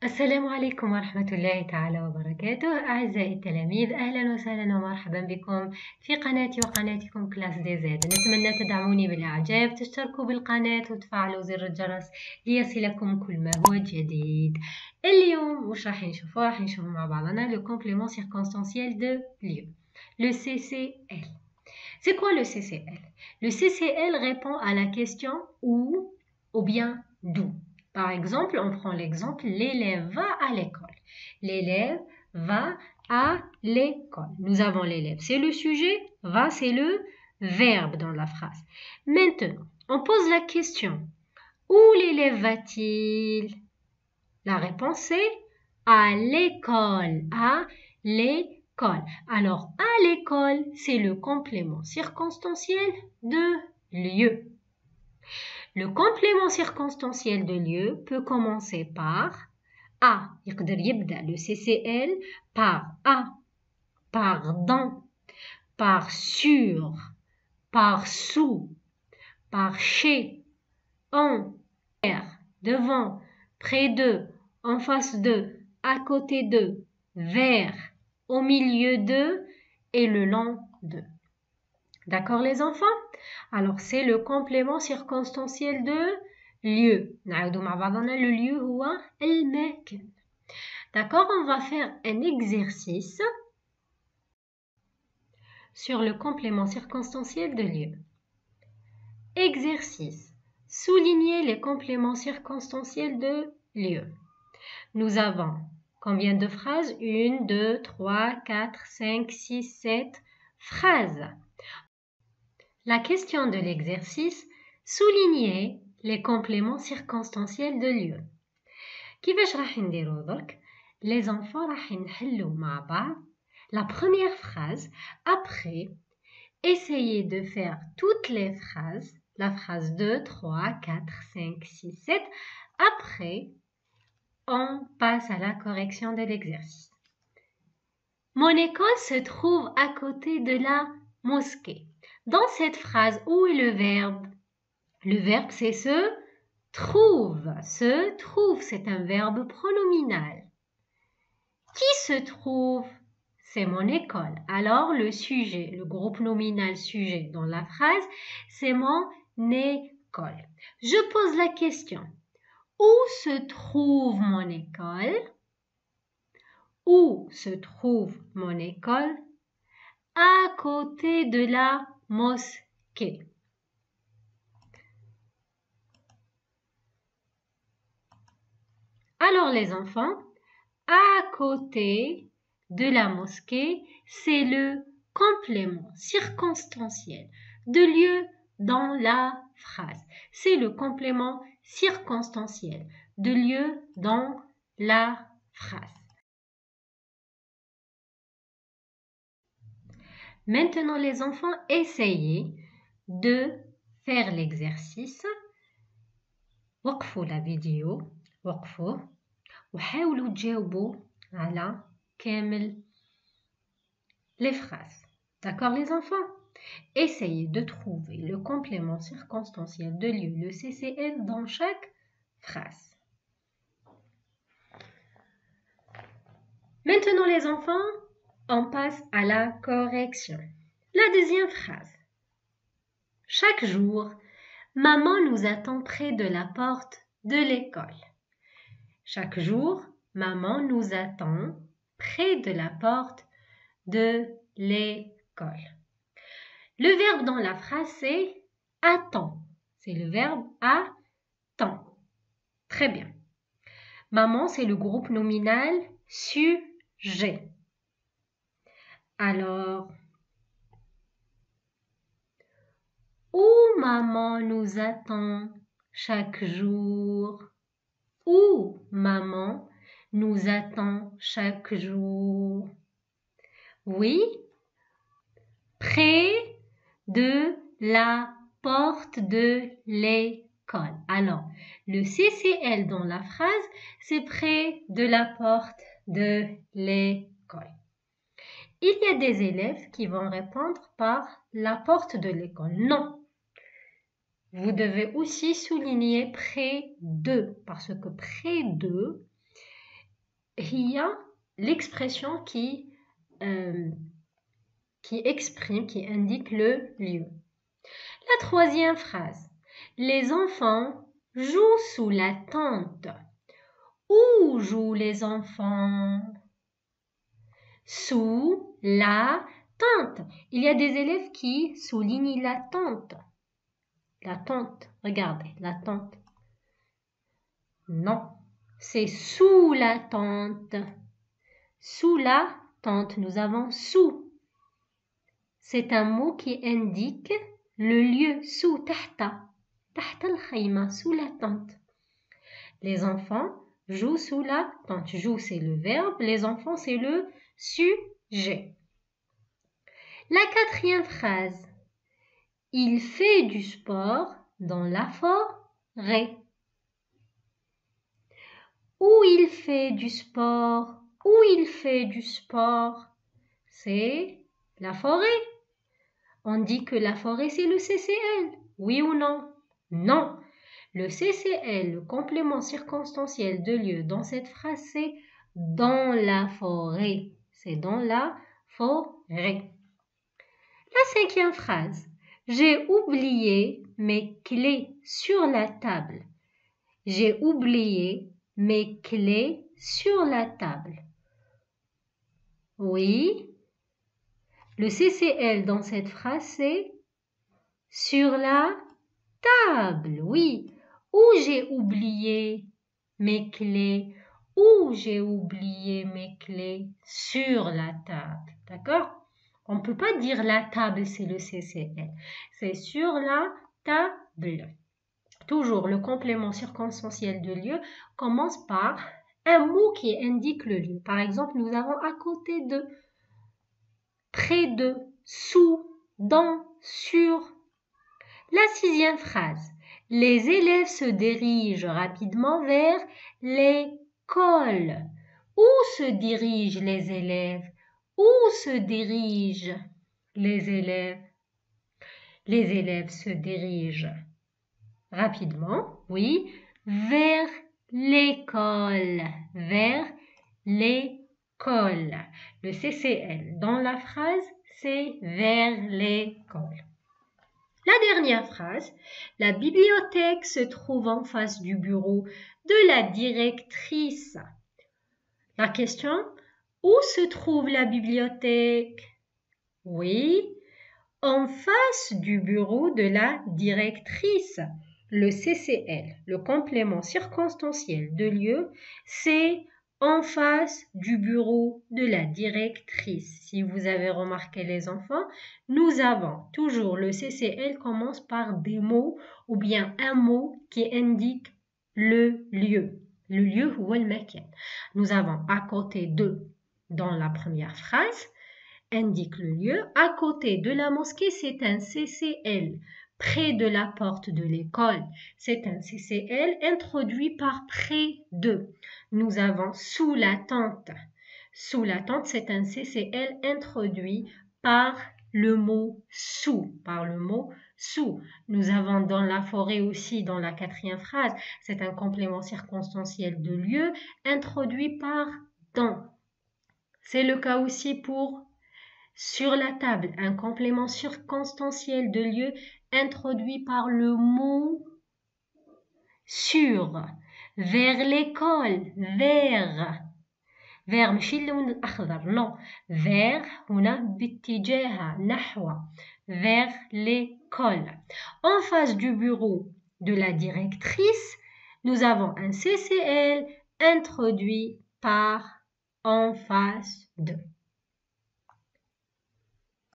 السلام عليكم ورحمة الله تعالى وبركاته. أعزائي التلاميذ، أهلا وسهلا ومرحبا بكم في قناتي وقناتكم كلاس دي زاد. نتمنى تدعموني بالإعجاب، تشتركوا بالقناة وتفعلوا زر الجرس ليصلكم كل ما هو جديد. اليوم وش راح نشوفوا؟ راح نشوف مع بعضنا le complément circonstanciel de lieu, le CCL. C'est quoi le CCL? Le CCL répond à la question où ou bien d'où. Par exemple, on prend l'exemple, l'élève va à l'école. L'élève va à l'école. Nous avons l'élève, c'est le sujet, va, c'est le verbe dans la phrase. Maintenant, on pose la question, où l'élève va-t-il? La réponse est à l'école, à l'école. Alors, à l'école, c'est le complément circonstanciel de lieu. Le complément circonstanciel de lieu peut commencer par A. يقدر يبدأ le CCL par A, par dans, par sur, par sous, par chez, en, derrière, devant, près de, en face de, à côté de, vers, au milieu de et le long de. D'accord les enfants? Alors c'est le complément circonstanciel de lieu. Le lieu هو المكان. D'accord, on va faire un exercice sur le complément circonstanciel de lieu. Exercice. Souligner les compléments circonstanciels de lieu. Nous avons combien de phrases? 1, 2, 3, 4, 5, 6, 7 phrases. La question de l'exercice, souligner les compléments circonstanciels de lieu. كيفاش راح نديرو درك؟ Les enfants راح نحلو مع بعض la première phrase. Après, essayez de faire toutes les phrases, la phrase 2, 3, 4, 5, 6, 7. Après, on passe à la correction de l'exercice. Mon école se trouve à côté de la mosquée. Dans cette phrase, où est le verbe? Le verbe, c'est se trouve. Se trouve, c'est un verbe pronominal. Qui se trouve? C'est mon école. Alors, le sujet, le groupe nominal sujet dans la phrase, c'est mon école. Je pose la question. Où se trouve mon école? Où se trouve mon école? À côté de la mosquée. Alors les enfants, à côté de la mosquée, c'est le complément circonstanciel de lieu dans la phrase. C'est le complément circonstanciel de lieu dans la phrase. Maintenant les enfants, essayez de faire l'exercice. وقفوا la vidéo. وقفوا وحاولوا تجاوبوا على كامل les phrases. D'accord les enfants? Essayez de trouver le complément circonstanciel de lieu, le CCL, dans chaque phrase. Maintenant les enfants, on passe à la correction. La deuxième phrase. Chaque jour, maman nous attend près de la porte de l'école. Chaque jour, maman nous attend près de la porte de l'école. Le verbe dans la phrase, c'est attend. C'est le verbe attend. Très bien. Maman, c'est le groupe nominal sujet. Alors, où maman nous attend chaque jour? Où maman nous attend chaque jour? Oui, près de la porte de l'école. Alors, le CCL dans la phrase, c'est près de la porte de l'école. Il y a des élèves qui vont répondre par la porte de l'école. Non. Vous devez aussi souligner près de, parce que près de, هي l'expression qui exprime, qui indique le lieu. La troisième phrase. Les enfants jouent sous la tente. Où jouent les enfants? Sous la tente. Il y a des élèves qui soulignent la tente. La tente, regardez, la tente. Non, c'est sous la tente. Sous la tente, nous avons sous. C'est un mot qui indique le lieu sous, tahta. Tahta al-khayma, sous la tente. Les enfants jouent sous la tente. Jouent, c'est le verbe. Les enfants, c'est le sujet. La quatrième phrase. Il fait du sport dans la forêt. Où il fait du sport? Où il fait du sport? C'est la forêt. On dit que la forêt, c'est le CCL. Oui ou non? Non. Le CCL, le complément circonstanciel de lieu dans cette phrase, c'est dans la forêt. C'est dans la forêt. La cinquième phrase. J'ai oublié mes clés sur la table. J'ai oublié mes clés sur la table. Oui. Le CCL dans cette phrase, c'est sur la table. Oui. Où j'ai oublié mes clés? Où j'ai oublié mes clés? Sur la table. D'accord? On ne peut pas dire la table, c'est le CCL. C'est sur la table. Toujours, le complément circonstanciel de lieu commence par un mot qui indique le lieu. Par exemple, nous avons à côté de, près de, sous, dans, sur. La sixième phrase. Les élèves se dirigent rapidement vers l'école. Où se dirigent les élèves? Où se dirigent les élèves? Les élèves se dirigent rapidement, oui, vers l'école. Vers l'école. Le CCL dans la phrase, c'est vers l'école. La dernière phrase, la bibliothèque se trouve en face du bureau de la directrice. La question, où se trouve la bibliothèque? Oui, en face du bureau de la directrice. Le CCL, le complément circonstanciel de lieu, c'est en face du bureau de la directrice. Si vous avez remarqué les enfants, nous avons toujours le CCL commence par des mots ou bien un mot qui indique le lieu. Le lieu ou le makan. Nous avons à côté de, dans la première phrase, indique le lieu. À côté de la mosquée, c'est un CCL. Près de la porte de l'école, c'est un CCL introduit par près de. Nous avons sous la tente. Sous la tente, c'est un CCL introduit par le mot sous. Par le mot sous. Nous avons dans la forêt aussi, dans la quatrième phrase, c'est un complément circonstanciel de lieu introduit par dans. C'est le cas aussi pour sur la table, un complément circonstanciel de lieu introduit par le mot sur. Vers l'école, vers. vers مش اللون الأخضر non vers هنا باتجاه نحو vers l'école. En face du bureau de la directrice, nous avons un CCL introduit par en face de.